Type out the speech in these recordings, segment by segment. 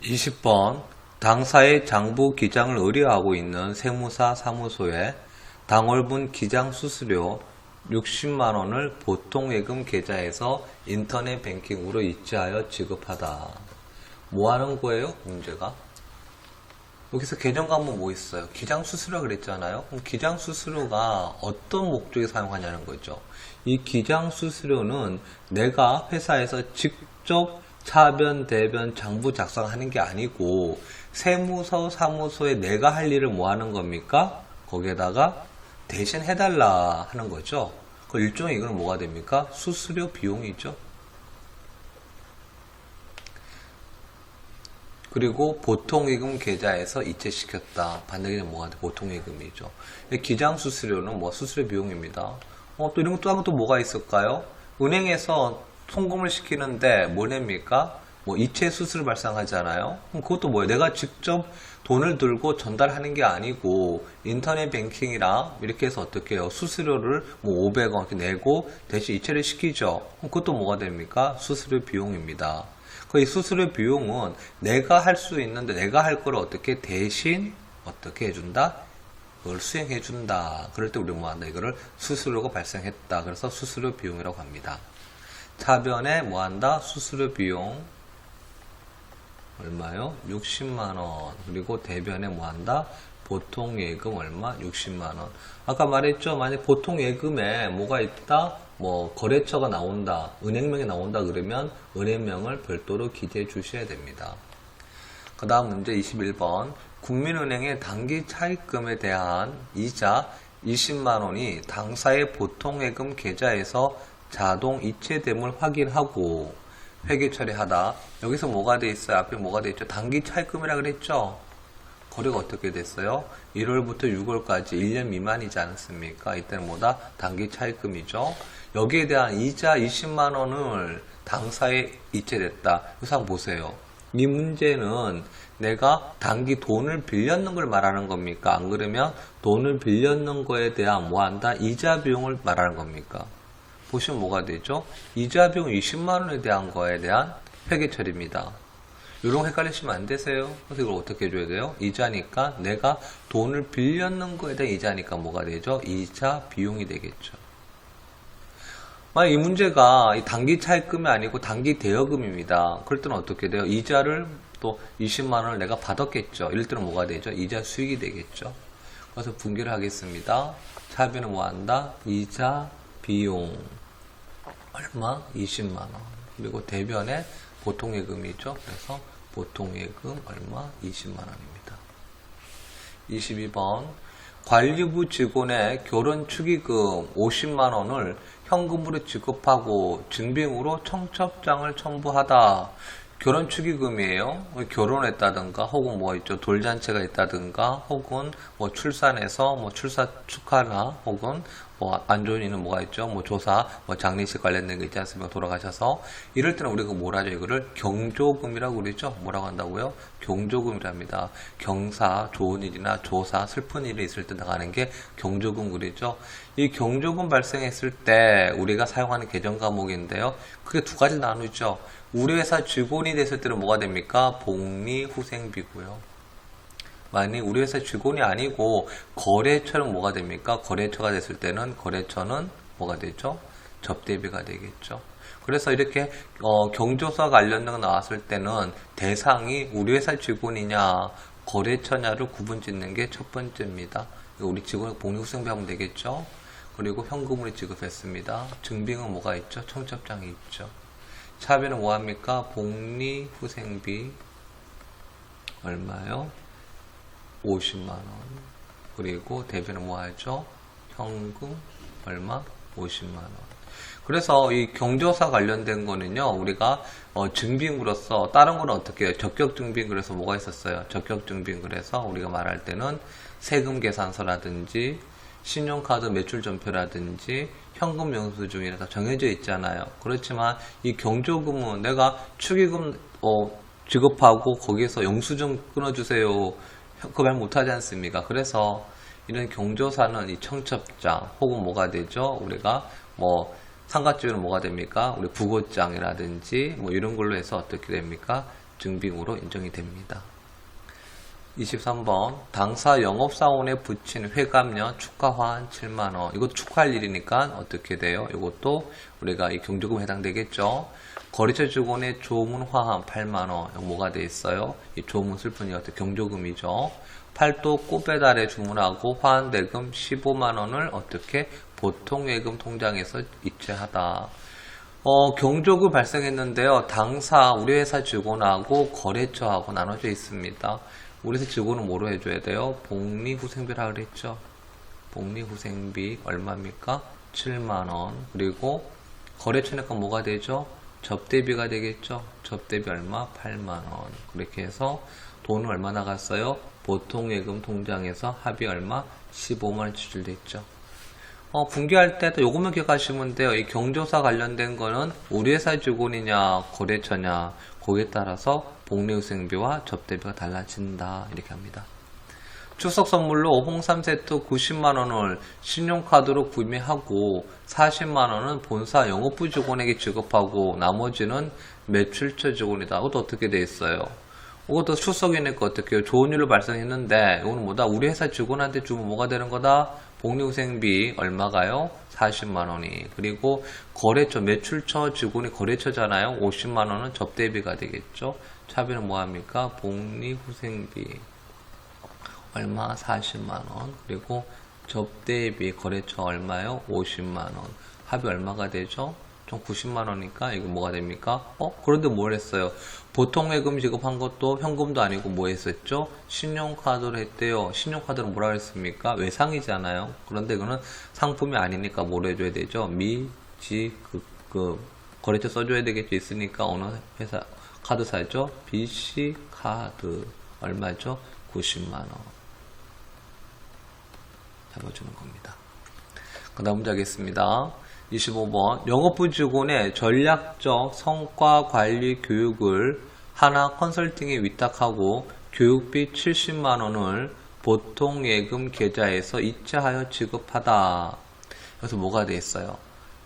20번 당사의 장부 기장을 의뢰하고 있는 세무사 사무소에 당월분 기장 수수료 60만원을 보통예금 계좌에서 인터넷 뱅킹으로 이체하여 지급하다. 뭐 하는 거예요? 문제가. 여기서 개정 과목 뭐 있어요? 기장 수수료 그랬잖아요. 그럼 기장 수수료가 어떤 목적에 사용하냐는 거죠. 이 기장 수수료는 내가 회사에서 직접 차변, 대변, 장부 작성하는 게 아니고 세무서, 사무소에 내가 할 일을 뭐 하는 겁니까? 거기에다가 대신 해달라 하는 거죠. 그 일종의 이거는 뭐가 됩니까? 수수료 비용이죠. 그리고 보통예금 계좌에서 이체시켰다. 반대로 뭐가 돼? 보통예금이죠. 기장 수수료는 뭐 수수료 비용입니다. 또 이런 것도 또 뭐가 있을까요? 은행에서 송금을 시키는데 뭐 냅니까? 뭐 이체 수수료 발생하잖아요. 그럼 그것도 뭐예요? 내가 직접 돈을 들고 전달하는 게 아니고 인터넷 뱅킹이랑 이렇게 해서 어떻게 해요? 수수료를 뭐 500원 이렇게 내고 대신 이체를 시키죠. 그럼 그것도 뭐가 됩니까? 수수료 비용입니다. 이 수수료 비용은 내가 할 수 있는데 내가 할 거를 어떻게 대신 어떻게 해준다? 그걸 수행해준다. 그럴 때 우리 뭐 한다? 이거를 수수료가 발생했다. 그래서 수수료 비용이라고 합니다. 차변에 뭐 한다? 수수료 비용 얼마요? 60만원. 그리고 대변에 뭐 한다? 보통예금 얼마? 60만원. 아까 말했죠? 만약 보통예금에 뭐가 있다? 뭐 거래처가 나온다, 은행명이 나온다 그러면 은행명을 별도로 기재해 주셔야 됩니다. 그 다음 문제 21번 국민은행의 단기 차입금에 대한 이자 20만원이 당사의 보통예금 계좌에서 자동 이체됨을 확인하고 회계 처리하다. 여기서 뭐가 돼 있어요? 앞에 뭐가 돼 있죠? 단기 차입금이라 그랬죠? 거래가 어떻게 됐어요? 1월부터 6월까지 1년 미만이지 않습니까? 이때는 뭐다? 단기 차입금이죠. 여기에 대한 이자 20만원을 당사에 이체됐다. 그래서 한번 보세요. 이 문제는 내가 단기 돈을 빌렸는 걸 말하는 겁니까? 안 그러면 돈을 빌렸는 거에 대한 뭐 한다? 이자 비용을 말하는 겁니까? 보시면 뭐가 되죠? 이자 비용 20만원에 대한 거에 대한 회계 처리입니다. 이런 거 헷갈리시면 안 되세요. 그래서 이걸 어떻게 해줘야 돼요? 이자니까 내가 돈을 빌렸는 거에 대한 이자니까 뭐가 되죠? 이자 비용이 되겠죠. 만약 이 문제가 단기 차입금이 아니고 단기 대여금입니다. 그럴 때는 어떻게 돼요? 이자를 또 20만원을 내가 받았겠죠. 이럴 때는 뭐가 되죠? 이자 수익이 되겠죠. 그래서 분기를 하겠습니다. 차변은 뭐 한다? 이자 비용 얼마? 20만원. 그리고 대변에 보통예금이죠. 그래서 보통예금 얼마? 20만원입니다. 22번 관리부 직원의 결혼 축의금 50만원을 현금으로 지급하고 증빙으로 청첩장을 첨부하다. 결혼 축의금이에요. 결혼했다든가 혹은 뭐 있죠. 돌잔치가 있다든가 혹은 뭐 출산해서 뭐 출산 축하나 혹은 뭐 안 좋은 일은 뭐가 있죠. 뭐 조사, 뭐 장례식 관련된 거 있지 않습니까? 돌아가셔서 이럴 때는 우리가 뭐라 하죠? 이거를 경조금이라고 그러죠. 뭐라고 한다고요? 경조금이랍니다. 경사, 좋은 일이나 조사, 슬픈 일이 있을 때 나가는 게 경조금 그러죠. 이 경조금 발생했을 때 우리가 사용하는 계정 과목인데요. 크게 두 가지 나누죠. 우리 회사 직원이 됐을 때는 뭐가 됩니까? 복리후생비고요. 만약 우리 회사 직원이 아니고 거래처는 뭐가 됩니까? 거래처가 됐을 때는 거래처는 뭐가 되죠? 접대비가 되겠죠. 그래서 이렇게 경조사 관련된 거 나왔을 때는 대상이 우리 회사 직원이냐 거래처냐를 구분 짓는 게 첫 번째입니다. 우리 직원이 복리후생비 하면 되겠죠. 그리고 현금으로 지급했습니다. 증빙은 뭐가 있죠? 청첩장이 있죠. 차변은 뭐합니까? 복리후생비 얼마요? 50만원. 그리고 대변은 뭐하죠? 현금 얼마? 50만원. 그래서 이 경조사 관련된 거는요, 우리가 증빙으로서 다른 거는 어떻게 해요? 적격증빙 그래서 뭐가 있었어요? 적격증빙 그래서 우리가 말할 때는 세금 계산서라든지 신용카드 매출전표라든지 현금 영수증이라서 정해져 있잖아요. 그렇지만 이 경조금은 내가 축의금 지급하고 거기에서 영수증 끊어주세요. 그 말 못하지 않습니까? 그래서 이런 경조사는 이 청첩장 혹은 뭐가 되죠? 우리가 뭐 상가집에는 뭐가 됩니까? 우리 부고장이라든지 뭐 이런 걸로 해서 어떻게 됩니까? 증빙으로 인정이 됩니다. 23번 당사 영업사원에 붙인 회감료 추가환 7만원. 이것도 축하할 일이니까 어떻게 돼요? 이것도 우리가 이 경조금에 해당되겠죠. 거래처 직원의 조문 화환 8만원. 뭐가 돼 있어요? 이 조문 슬픈이 어떻게 경조금이죠. 팔도 꽃배달에 주문하고 화환대금 15만원을 어떻게 보통예금 통장에서 이체하다. 경조금 발생했는데요. 당사 우리 회사 직원하고 거래처하고 나눠져 있습니다. 우리 회사 직원은 뭐로 해줘야 돼요? 복리후생비라 그랬죠. 복리후생비 얼마입니까? 7만원. 그리고 거래처니까 뭐가 되죠? 접대비가 되겠죠. 접대비 얼마? 8만원. 그렇게 해서 돈은 얼마 나갔어요? 보통예금 통장에서 합의 얼마? 15만원 지출됐죠. 분기할 때도 요것만 기억하시면 돼요. 이 경조사 관련된 거는 우리 회사 직원이냐 거래처냐 거기에 따라서 복리후생비와 접대비가 달라진다 이렇게 합니다. 추석 선물로 홍삼 세트 90만원을 신용카드로 구매하고 40만원은 본사 영업부 직원에게 지급하고 나머지는 매출처 직원이다. 이것도 어떻게 돼 있어요? 이것도 추석이니까 어떻게 해요? 좋은 일로 발생했는데 이거는 뭐다? 우리 회사 직원한테 주면 뭐가 되는 거다? 복리후생비 얼마가요? 40만원이. 그리고 거래처, 매출처 직원이 거래처잖아요. 50만원은 접대비가 되겠죠. 차비는 뭐합니까? 복리후생비 얼마? 40만원. 그리고 접대비 거래처 얼마요? 50만원. 합이 얼마가 되죠? 총 90만원이니까 이거 뭐가 됩니까? 그런데 뭘 했어요? 보통예금 지급한 것도 현금도 아니고 뭐 했었죠? 신용카드로 했대요. 신용카드는 뭐라 했습니까? 외상이잖아요. 그런데 이거는 상품이 아니니까 뭘 해줘야 되죠? 거래처 써줘야 되겠죠. 있으니까 어느 회사 카드사죠? BC 카드 얼마죠? 90만원 잡아주는 겁니다. 그 다음 문제 하겠습니다. 25번 영업부 직원의 전략적 성과 관리 교육을 하나 컨설팅에 위탁하고 교육비 70만원을 보통예금 계좌에서 이체하여 지급하다. 그래서 뭐가 돼 있어요?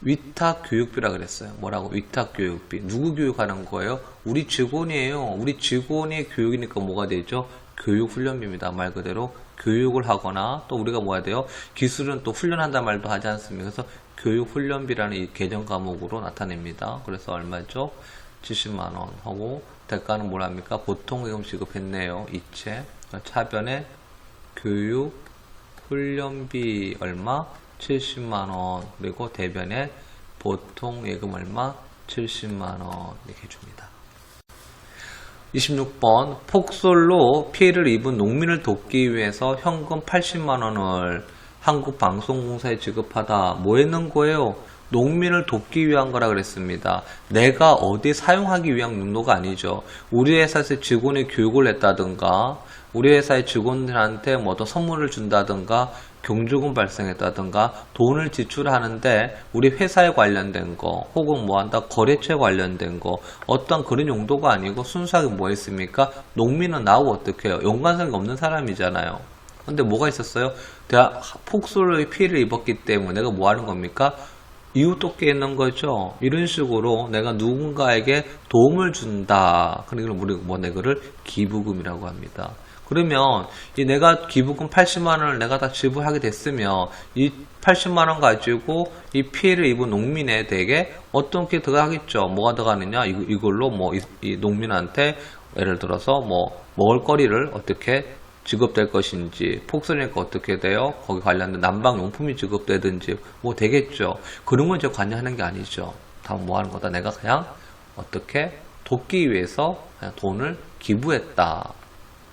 위탁 교육비라 그랬어요. 뭐라고? 위탁 교육비. 누구 교육하는 거예요? 우리 직원이에요. 우리 직원의 교육이니까 뭐가 되죠? 교육훈련비입니다. 말 그대로 교육을 하거나 또 우리가 뭐 해야 돼요? 기술은 또 훈련한다 말도 하지 않습니까? 그래서 교육훈련비라는 이 개정 과목으로 나타냅니다. 그래서 얼마죠? 70만원 하고 대가는 뭐랍니까? 보통예금 지급했네요. 이체. 차변에 교육훈련비 얼마? 70만원. 그리고 대변에 보통예금 얼마? 70만원. 이렇게 해줍니다. 26번 폭설로 피해를 입은 농민을 돕기 위해서 현금 80만원을 한국방송공사에 지급하다. 뭐 했는 거예요? 농민을 돕기 위한 거라 그랬습니다. 내가 어디 사용하기 위한 용도가 아니죠. 우리 회사에서 직원의 교육을 했다든가 우리 회사의 직원들한테 뭐 어떤 선물을 준다든가 경조금 발생했다든가 돈을 지출하는데 우리 회사에 관련된 거 혹은 뭐 한다 거래처에 관련된 거 어떤 그런 용도가 아니고 순수하게 뭐 했습니까? 농민은 나하고 어떻게 해요? 연관성이 없는 사람이잖아요. 근데 뭐가 있었어요? 내가 폭설로 피해를 입었기 때문에 내가 뭐 하는 겁니까? 이웃 돕게 있는 거죠. 이런 식으로 내가 누군가에게 도움을 준다. 그러니까 우리 뭐 내거를 기부금이라고 합니다. 그러면 이 내가 기부금 80만원을 내가 다 지불하게 됐으면 이 80만원 가지고 이 피해를 입은 농민에게 어떤 게 들어가겠죠. 뭐가 들어가느냐? 이걸로 뭐 이 농민한테 예를 들어서 뭐 먹을거리를 어떻게 지급될 것인지, 폭설이니까 어떻게 돼요? 거기 관련된 난방용품이 지급되든지 뭐 되겠죠. 그런 건 이제 관여하는 게 아니죠. 다 뭐 하는 거다. 내가 그냥 어떻게 돕기 위해서 그냥 돈을 기부했다.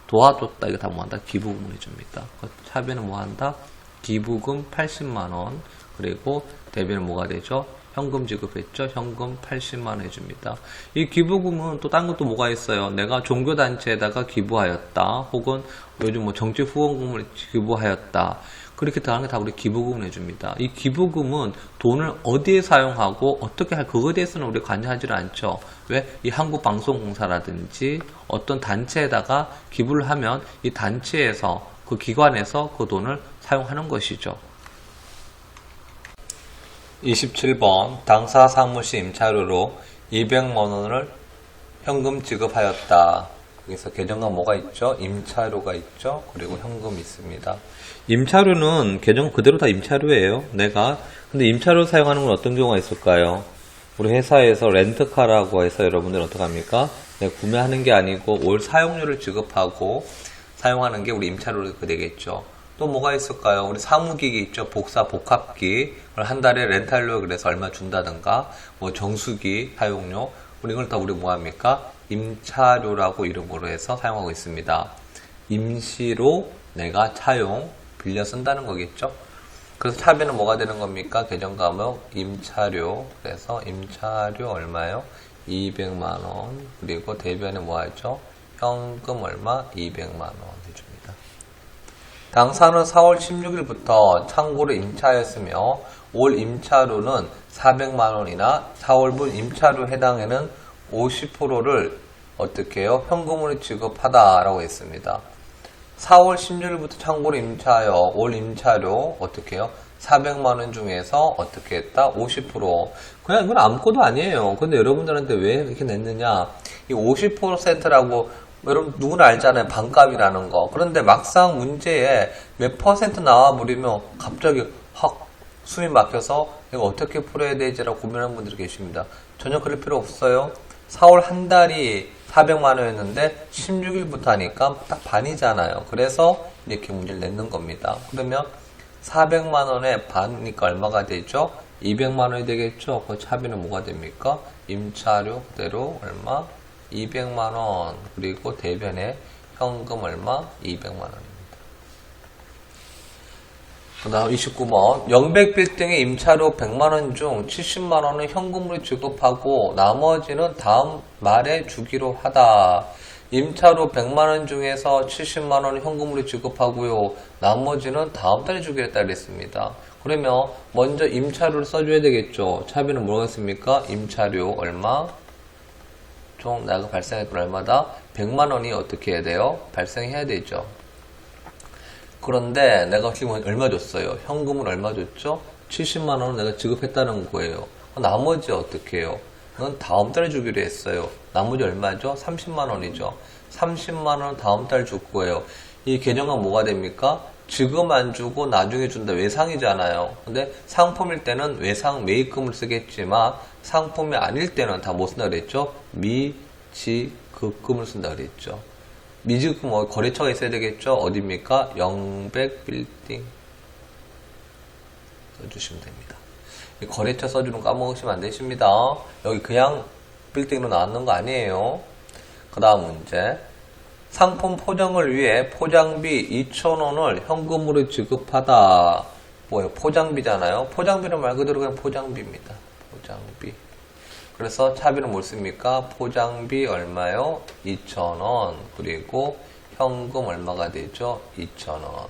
도와줬다. 이거 다 뭐 한다? 기부금을 해줍니다. 차비는 뭐 한다? 기부금 80만원. 그리고 대비는 뭐가 되죠? 현금 지급했죠? 현금 80만원 해줍니다. 이 기부금은 또 딴 것도 뭐가 있어요? 내가 종교단체에다가 기부하였다. 혹은 요즘 뭐 정치 후원금을 기부하였다. 그렇게 다른 게 다 우리 기부금을 해줍니다. 이 기부금은 돈을 어디에 사용하고 어떻게 할 그거에 대해서는 우리 관여하지 않죠. 왜? 이 한국방송공사라든지 어떤 단체에다가 기부를 하면 이 단체에서 그 기관에서 그 돈을 사용하는 것이죠. 27번 당사 사무실 임차료로 200만원을 현금 지급하였다. 여기서 계정과 뭐가 있죠? 임차료가 있죠? 그리고 현금이 있습니다. 임차료는 계정 그대로 다 임차료예요. 근데 임차료 사용하는 건 어떤 경우가 있을까요? 우리 회사에서 렌트카라고 해서 여러분들 어떡합니까? 구매하는 게 아니고 올 사용료를 지급하고 사용하는 게 우리 임차료가 되겠죠. 또 뭐가 있을까요? 우리 사무기기 있죠. 복합기. 한 달에 렌탈료 그래서 얼마 준다든가, 뭐 정수기 사용료. 이걸 다 우리 뭐합니까? 임차료라고 이름으로 해서 사용하고 있습니다. 임시로 내가 차용, 빌려 쓴다는 거겠죠. 그래서 차비는 뭐가 되는 겁니까? 계정과목 임차료. 그래서 임차료 얼마요? 200만원. 그리고 대변에 뭐 하죠? 현금 얼마? 200만원 해줍니다. 당사는 4월 16일부터 창고를 임차하였으며 올 임차료는 400만원이나 4월분 임차료 해당에는 50%를 어떻게 해요? 현금으로 지급하다라고 했습니다. 4월 16일부터 창고를 임차하여 올 임차료 어떻게 해요? 400만원 중에서 어떻게 했다? 50%. 그냥 이건 아무것도 아니에요. 근데 여러분들한테 왜 이렇게 냈느냐? 이 50%라고 여러분 누구나 알잖아요. 반값이라는 거. 그런데 막상 문제에 몇 퍼센트 나와버리면 갑자기 확 숨이 막혀서 이거 어떻게 풀어야 되지라고 고민하는 분들이 계십니다. 전혀 그럴 필요 없어요. 4월 한 달이 400만원이었는데 16일부터 하니까 딱 반이잖아요. 그래서 이렇게 문제를 내는 겁니다. 그러면 400만원에 반이니까 얼마가 되죠? 200만원이 되겠죠? 그 차비는 뭐가 됩니까? 임차료 그대로 얼마? 200만원. 그리고 대변에 현금 얼마? 200만원입니다. 그 다음 29번 영백빌딩의 임차료 100만원 중 70만원은 현금으로 지급하고 나머지는 다음 말에 주기로 하다. 임차료 100만원 중에서 70만원은 현금으로 지급하고요. 나머지는 다음 달에 주기로 했다 그랬습니다. 그러면 먼저 임차료를 써줘야 되겠죠. 차비는 뭐겠습니까? 임차료 얼마? 총 내가 발생했던 얼마다? 100만원이 어떻게 해야 돼요? 발생해야 되죠. 그런데 내가 지금 얼마 줬어요? 현금을 얼마 줬죠? 70만원을 내가 지급했다는 거예요. 나머지 어떻게 해요? 그건 다음 달에 주기로 했어요. 나머지 얼마죠? 30만원이죠. 30만원 다음 달 줄 거예요. 이 계정은 뭐가 됩니까? 지금 안 주고 나중에 준다. 외상이잖아요. 근데 상품일 때는 외상 매입금을 쓰겠지만 상품이 아닐 때는 다 뭐 쓴다 그랬죠? 미지급금을 쓴다 그랬죠. 미지급 거래처가 있어야 되겠죠? 어디입니까? 영백빌딩 써주시면 됩니다. 거래처 써주는 거 까먹으시면 안 되십니다. 여기 그냥 빌딩으로 나왔는 거 아니에요. 그 다음 문제. 상품 포장을 위해 포장비 2,000원을 현금으로 지급하다. 뭐예요? 포장비잖아요. 포장비는 말 그대로 그냥 포장비입니다. 포장비. 그래서 차비는 뭘 씁니까? 포장비 얼마요? 2,000원. 그리고 현금 얼마가 되죠? 2,000원.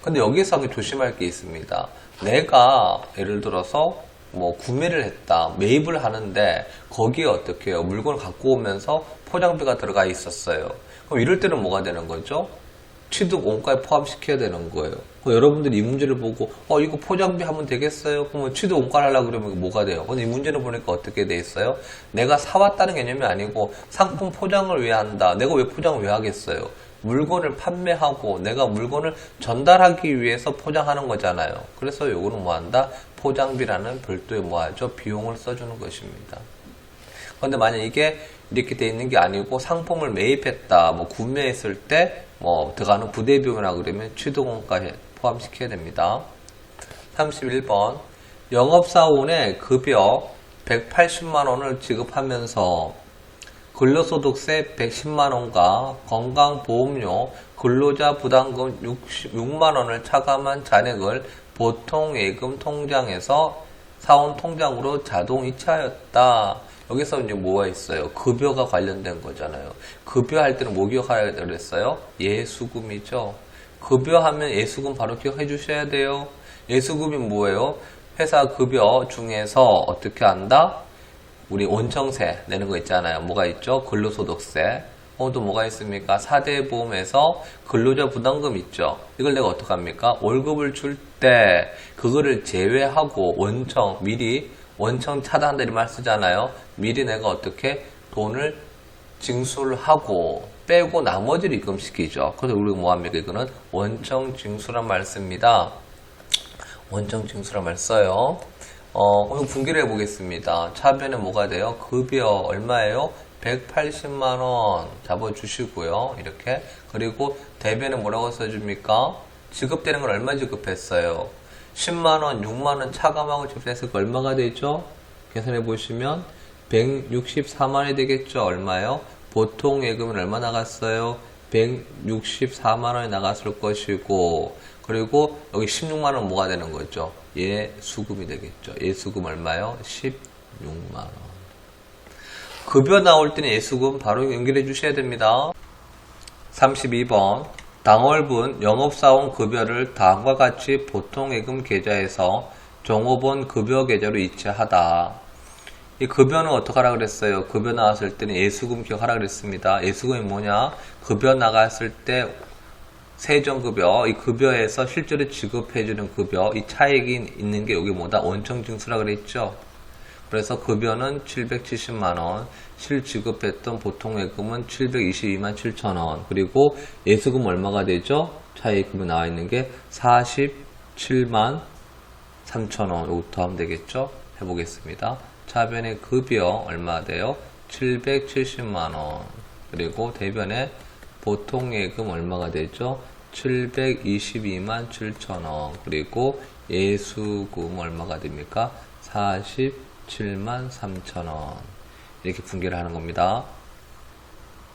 근데 여기서 조심할 게 있습니다. 내가 예를 들어서 뭐 구매를 했다. 매입을 하는데 거기에 어떻게 해요? 물건을 갖고 오면서 포장비가 들어가 있었어요. 그럼 이럴 때는 뭐가 되는 거죠? 취득 원가에 포함시켜야 되는 거예요. 여러분들이 이 문제를 보고 이거 포장비 하면 되겠어요? 그러면 취득 원가를 하려고 그러면 뭐가 돼요? 근데 이 문제를 보니까 어떻게 돼 있어요? 내가 사왔다는 개념이 아니고 상품 포장을 왜 한다? 내가 왜 포장을 왜 하겠어요? 물건을 판매하고 내가 물건을 전달하기 위해서 포장하는 거잖아요. 그래서 요거는 뭐 한다? 포장비라는 별도의 뭐 하죠? 비용을 써주는 것입니다. 그런데 만약 이게 이렇게 돼 있는 게 아니고 상품을 매입했다, 뭐 구매했을 때 뭐 들어가는 부대 비용이라 그러면 취득원가에 포함시켜야 됩니다. 31번 영업사원의 급여 180만원을 지급하면서 근로소득세 110만원과 건강보험료, 근로자 부담금 6만원을 차감한 잔액을 보통예금 통장에서 사원 통장으로 자동 이체하였다. 여기서 이제 뭐가 있어요? 급여가 관련된 거잖아요. 급여할 때는 뭐 기억하라 그랬어요? 예수금이죠. 급여하면 예수금 바로 기억해 주셔야 돼요. 예수금이 뭐예요? 회사 급여 중에서 어떻게 한다? 우리 원청세 내는 거 있잖아요. 뭐가 있죠? 근로소득세. 또 뭐가 있습니까? 4대 보험에서 근로자 부담금 있죠. 이걸 내가 어떡합니까? 월급을 줄 때 그거를 제외하고 원청 미리 원청 차단한다 이 말 쓰잖아요. 미리 내가 어떻게 돈을 징수를 하고 빼고 나머지를 입금시키죠. 그래서 우리가 뭐합니까? 이거는 원청 징수란 말 씁니다. 원청 징수란 말 써요. 오늘 분기를 해보겠습니다. 차변에 뭐가 돼요? 급여 얼마예요? 180만원 잡아주시고요. 이렇게. 그리고 대변에 뭐라고 써줍니까? 지급되는 건 얼마 지급했어요? 10만원, 6만원 차감하고 지급했을 거 얼마가 되죠? 계산해 보시면 164만원이 되겠죠? 얼마요? 보통 예금은 얼마 나갔어요? 164만원이 나갔을 것이고, 그리고 여기 16만원 뭐가 되는 거죠? 예수금이 되겠죠. 예수금 얼마요? 16만원. 급여 나올 때는 예수금 바로 연결해 주셔야 됩니다. 32번. 당월분 영업사원 급여를 다음과 같이 보통예금 계좌에서 종업원 급여 계좌로 이체하다. 이 급여는 어떻게 하라 그랬어요? 급여 나왔을 때는 예수금 기억하라 그랬습니다. 예수금이 뭐냐? 급여 나갔을 때 세전급여, 이 급여에서 실제로 지급해주는 급여, 이 차익이 있는 게 여기 뭐다? 원청징수라 그랬죠? 그래서 급여는 770만원, 실지급했던 보통예금은 722만 7천원, 그리고 예수금 얼마가 되죠? 차익금이 나와 있는 게 47만 3천원, 요거부터 하면 되겠죠? 해보겠습니다. 차변의 급여 얼마 돼요? 770만원, 그리고 대변의 보통예금 얼마가 되죠? 722만 7천원, 그리고 예수금 얼마가 됩니까? 47만 3천원. 이렇게 분기를 하는 겁니다.